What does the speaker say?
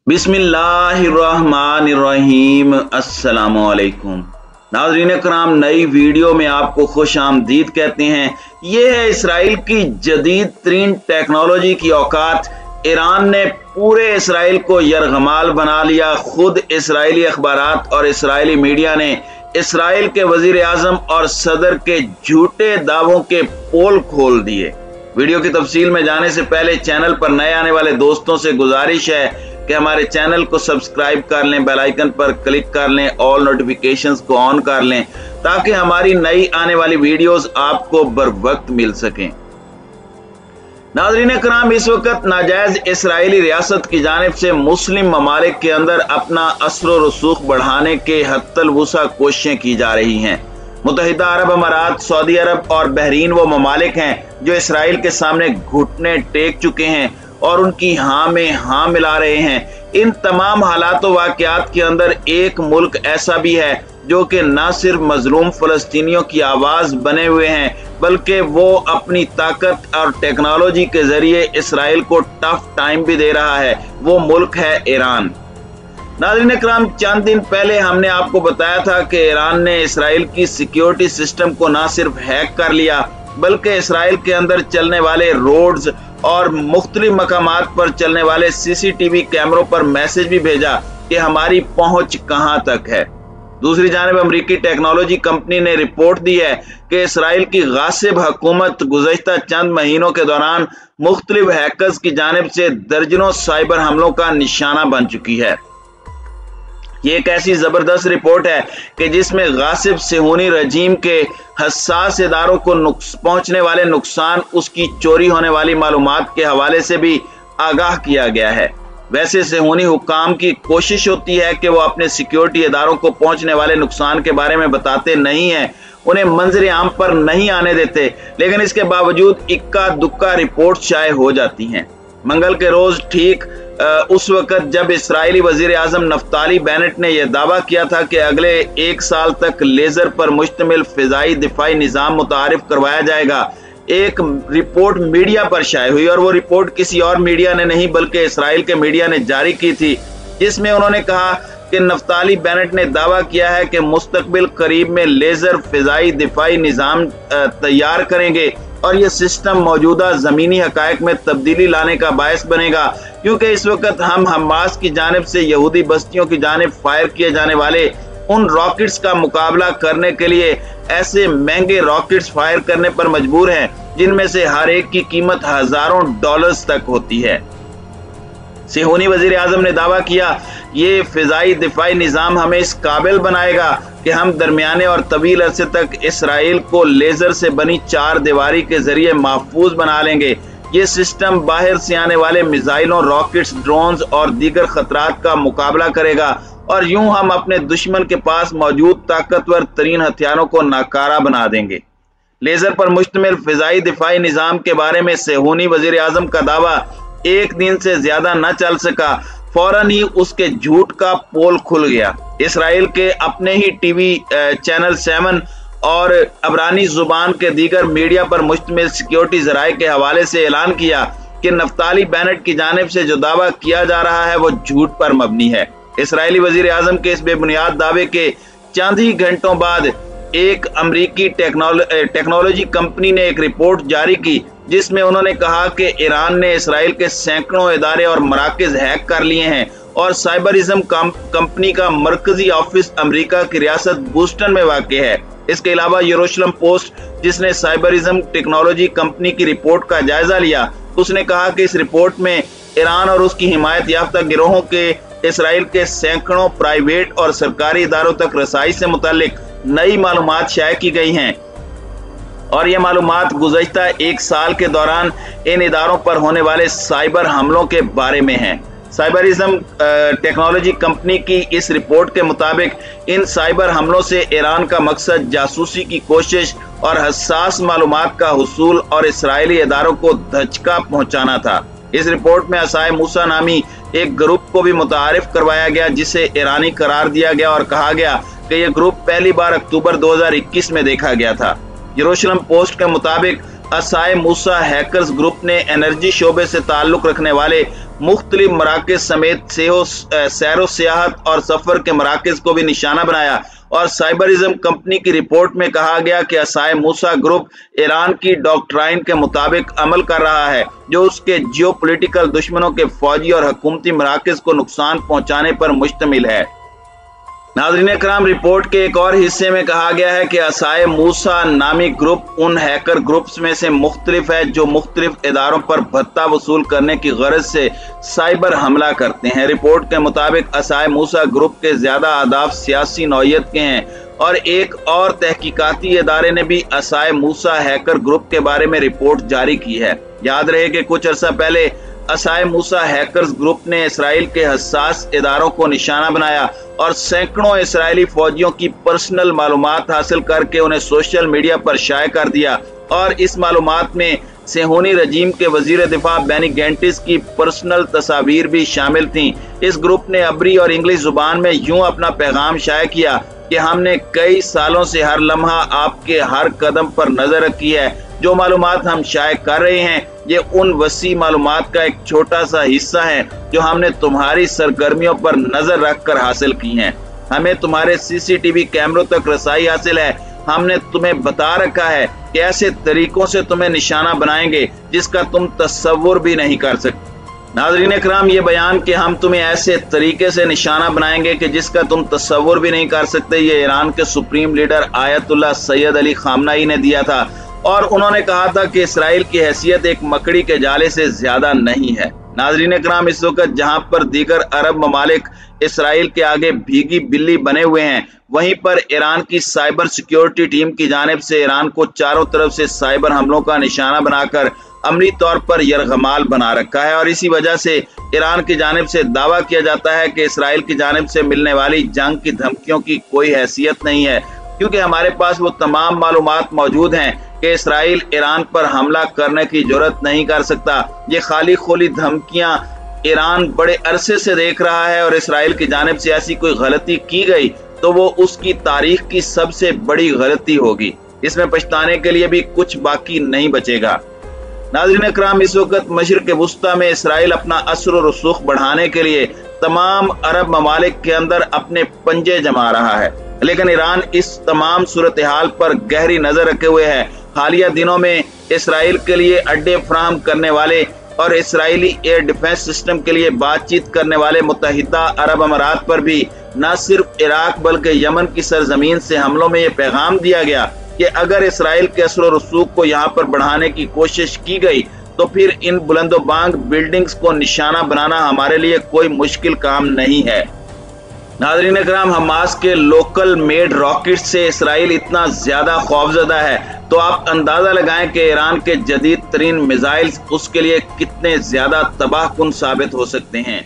बिस्मिल्लाहिर्रहमानिर्रहीम। अस्सलामुअलैकुम नाज़रीन कराम, नई वीडियो में आपको खुश आमदीद कहते हैं। ये है इसराइल की जदीद तरीन टेक्नोलॉजी की औकात। ईरान ने पूरे इसराइल को यरगमाल बना लिया। खुद इसराइली अखबारात और इसराइली मीडिया ने इसराइल के वजीर आजम और सदर के झूठे दावों के पोल खोल दिए। वीडियो की तफसील में जाने से पहले चैनल पर नए आने वाले दोस्तों से गुजारिश है कि हमारे चैनल को सब्सक्राइब कर लें, बेल आइकन पर क्लिक कर लें, ऑल नोटिफिकेशंस को ऑन कर लें ताकि हमारी नई आने वाली वीडियोस आपको बर वक्त मिल सकें। नाज़रीन कराम, इस वक्त नाजायज इसराइली रियासत की जानिब से मुस्लिम ममालिक के अंदर अपना असर व रसूख बढ़ाने के हत्तल वुसा कोशिशें की जा रही हैं। मुत्तहिदा अरब अमारात, सऊदी अरब और बहरीन वो ममालिक हैं जो इसराइल के सामने घुटने टेक चुके हैं और उनकी हाँ में हाँ मिला रहे हैं। इन तमाम हालात व वाक़यात के अंदर एक मुल्क ऐसा भी है जो कि न सिर्फ मजलूम फ़लस्तीनियों की आवाज़ बने हुए हैं बल्कि वो अपनी ताकत और टेक्नोलॉजी के जरिए इसराइल को टफ टाइम भी दे रहा है। वो मुल्क है ईरान। नाज़रीन इकराम, चंद दिन पहले हमने आपको बताया था कि ईरान ने इसराइल की सिक्योरिटी सिस्टम को न सिर्फ हैक कर लिया बल्कि इसराइल के अंदर चलने वाले रोड्स और मुख्तलिफ मकामात पर चलने वाले सीसीटीवी कैमरों पर मैसेज भी भेजा कि हमारी पहुंच कहां तक है। दूसरी जानिब अमरीकी टेक्नोलॉजी कंपनी ने रिपोर्ट दी है कि इसराइल की गासिब हुकूमत गुज़श्ता चंद महीनों के दौरान मुख्तलिफ हैकर्स की जानिब से दर्जनों साइबर हमलों का निशाना बन चुकी है। ये एक ऐसी जबरदस्त रिपोर्ट है कि जिसमें गासिब सेहूनी रजीम के हसास इदारों को पहुंचने वाले नुकसान, उसकी चोरी होने वाली मालूमात के हवाले से भी आगाह किया गया है। वैसे सेहूनी हुक्काम की कोशिश होती है कि वो अपने सिक्योरिटी इदारों को पहुंचने वाले नुकसान के बारे में बताते नहीं हैं, उन्हें मंजर आम पर नहीं आने देते, लेकिन इसके बावजूद इक्का दुक्का रिपोर्ट शाये हो जाती हैं। मंगल के रोज ठीक उस वक्त जब इसराइली वजीर आजम नफ्ताली बेनेट ने यह दावा किया था कि अगले एक साल तक लेजर पर मुश्तमिल फिजाई दिफाई निजाम मुतारिफ करवाया जाएगा, एक रिपोर्ट मीडिया पर शाये हुई और वो रिपोर्ट किसी और मीडिया ने नहीं बल्कि इसराइल के मीडिया ने जारी की थी, जिसमें उन्होंने कहा कि नफ्ताली बेनेट ने दावा किया है कि मुस्तकबिल करीब में लेजर फिजाई दिफाई निजाम तैयार करेंगे और यह सिस्टम मौजूदा जमीनी हकायक में तब्दीली लाने का बायस बनेगा, क्योंकि इस वक्त हम हमास की जानिब से यहूदी बस्तियों की जानिब फायर किए जाने वाले उन रॉकेट्स का मुकाबला करने के लिए ऐसे महंगे रॉकेट्स फायर करने पर मजबूर हैं जिनमें से हर एक की कीमत हजारों डॉलर्स तक होती है। सेहूनी वजीर आजम ने दावा किया, ये फिजाई दिफाई निजाम हमें इस काबिल बनाएगा कि हम दरमियाने और तवील अरसे तक इसराइल को लेजर से बनी चार दीवारी के जरिए महफूज बना लेंगे। ये सिस्टम बाहर से आने वाले मिसाइलों, रॉकेट्स, ड्रोन्स और दीगर खतरात का मुकाबला करेगा और यूं हम अपने दुश्मन के पास मौजूद ताकतवर तरीन हथियारों को नाकारा बना देंगे। लेजर पर मुश्तमिल फिजाई दिफाई निजाम के बारे में सेहूनी वजीर आजम का दावा एक दिन से ज्यादा न चल सका, फौरन ही उसके झूठ का पोल खुल गया। इसराइल के अपने ही टीवी चैनल 7 और अबरानी जुबान के दीगर मीडिया पर मुश्तमिल सिक्योरिटी जराये के हवाले से ऐलान किया कि नफ्ताली बेनेट की जानिब से जो दावा किया जा रहा है वो झूठ पर मबनी है। इसराइली वजीर आजम के इस बेबुनियाद दावे के चंद ही घंटों बाद एक अमरीकी टेक्नोलॉजी कंपनी ने एक रिपोर्ट जारी की जिसमें उन्होंने कहा कि ईरान ने इसराइल के सैकड़ों इदारे और मराकज हैक कर लिए हैं और साइबरिज्म कंपनी का मरकजी ऑफिस अमेरिका की रियासत बूस्टन में वाक़ है। इसके अलावा यरूशलेम पोस्ट, जिसने साइबरिज्म टेक्नोलॉजी कंपनी की रिपोर्ट का जायजा लिया, उसने कहा कि इस रिपोर्ट में ईरान और उसकी हिमायत याफ्ता गिरोहों के इसराइल के सैकड़ों प्राइवेट और सरकारी इदारों तक रसाई से मुतालिक नई मालूमात शाये की गई हैं और ये मालूमात गुज़श्ता एक साल के दौरान इन इदारों पर होने वाले साइबर हमलों के बारे में हैं। साइबरिज्म टेक्नोलॉजी कंपनी की इस रिपोर्ट के मुताबिक इन साइबर हमलों से ईरान का मकसद जासूसी की कोशिश और हसास मालूमात का हुसूल और इसराइली इदारों को धचका पहुंचाना था। इस रिपोर्ट में असाए मूसा नामी एक ग्रुप को भी मुतारिफ करवाया गया जिसे ईरानी करार दिया गया और कहा गया कि यह ग्रुप पहली बार अक्टूबर 2021 में देखा गया था। यरूशलेम पोस्ट के मुताबिक असाए मूसा हैकर्स ग्रुप ने एनर्जी शोबे से ताल्लुक रखने वाले मुख्तलिफ मराकज समेत सैरो सियाहत और सफर के मराकज को भी निशाना बनाया। और साइबरिज्म कंपनी की रिपोर्ट में कहा गया कि असाए मूसा ग्रुप ईरान की डॉक्ट्राइन के मुताबिक अमल कर रहा है, जो उसके जियोपॉलिटिकल दुश्मनों के फौजी और हुकूमती मराकज को नुकसान पहुंचाने पर मुश्तमिल है। नाज़रीन कराम, रिपोर्ट के एक और हिस्से में कहा गया है कि असाए मूसा नामी ग्रुप उन हैकर ग्रुप्स में से मुख्तलिफ है जो मुख्तलिफ इदारों पर भत्ता वसूल करने की गरज से साइबर हमला करते हैं। रिपोर्ट के मुताबिक असाए मूसा ग्रुप के ज्यादा अहदाफ सियासी नौइयत के हैं और एक और तहकीकाती इदारे ने भी असाए मूसा हैकर ग्रुप के बारे में रिपोर्ट जारी की है। याद रहे कि कुछ अर्सा पहले असाए मूसा हैकर्स ग्रुप ने इसराइल के हसास इदारों को निशाना बनाया और सैकड़ों इसराइली फौजियों की पर्सनल मालूमात हासिल करके उन्हें सोशल मीडिया पर शाये कर दिया। और इस मालूमात में सेहूनी रजीम के वजीर दिफा बेनी गैंटिस की पर्सनल तस्वीर भी शामिल थीं। इस ग्रुप ने अबरी और इंग्लिश जुबान में यूं अपना पैगाम शाये किया कि हमने कई सालों से हर लम्हा आपके हर कदम पर नजर रखी है। जो मालूमात हम शाये कर रहे हैं ये उन वसी मालूमात का एक छोटा सा हिस्सा है जो हमने तुम्हारी सरगर्मियों पर नजर रखकर हासिल की हैं। हमें तुम्हारे सीसीटीवी कैमरों तक रसाई हासिल है। हमने तुम्हें बता रखा है कि ऐसे तरीकों से तुम्हें निशाना बनाएंगे जिसका तुम तस्वुर भी नहीं कर सकते। नाज़रीन कराम, ये बयान कि हम तुम्हें ऐसे तरीके से निशाना बनाएंगे कि जिसका तुम तस्वुर भी नहीं कर सकते, ये ईरान के supreme leader Ayatollah Syed Ali खामनाई ने दिया था। और उन्होंने कहा था कि इसराइल की हैसियत एक मकड़ी के जाले से ज्यादा नहीं है। नाज़रीन कराम, इस वक्त जहां पर दीगर अरब ममालिक इसराइल के आगे भीगी बिल्ली बने हुए हैं, वहीं पर ईरान की साइबर सिक्योरिटी टीम की जानिब से ईरान को चारों तरफ से साइबर हमलों का निशाना बनाकर अमली तौर पर यरगमाल बना रखा है। और इसी वजह से ईरान की जानिब से दावा किया जाता है कि इसराइल की जानिब से मिलने वाली जंग की धमकियों की कोई हैसियत नहीं है, क्योंकि हमारे पास वो तमाम मालूमात मौजूद हैं कि इसराइल ईरान पर हमला करने की जरूरत नहीं कर सकता। ये खाली खोली धमकियां ईरान बड़े अरसे से देख रहा है और इसराइल की जानिब से ऐसी कोई गलती की गई तो वो उसकी तारीख की सबसे बड़ी गलती होगी। इसमें पछताने के लिए भी कुछ बाकी नहीं बचेगा। नाज़रीन कराम, इस वक्त मशरिक़ वुस्ता में इसराइल अपना असर और रसूख बढ़ाने के लिए तमाम अरब ममालिक के अंदर अपने पंजे जमा रहा है, लेकिन ईरान इस तमाम सूरत हाल पर गहरी नजर रखे हुए है। हालिया दिनों में इसराइल के लिए अड्डे फराहम करने वाले और इसराइली एयर डिफेंस सिस्टम के लिए बातचीत करने वाले मुत्तहिदा अरब अमारात पर भी न सिर्फ इराक बल्कि यमन की सरजमीन से हमलों में ये पैगाम दिया गया कि अगर इसराइल के असर और रसूख को यहाँ पर बढ़ाने की कोशिश की गई तो फिर इन बुलंदोबांग बिल्डिंग्स को निशाना बनाना हमारे लिए कोई मुश्किल काम नहीं है। नाज़रीन कराम, हमास के लोकल मेड रॉकेट से इसराइल इतना ज्यादा खौफजदा है तो आप अंदाजा लगाएं कि ईरान के जदीद तरीन मिसाइल्स उसके लिए कितने ज्यादा तबाहकुन साबित हो सकते हैं।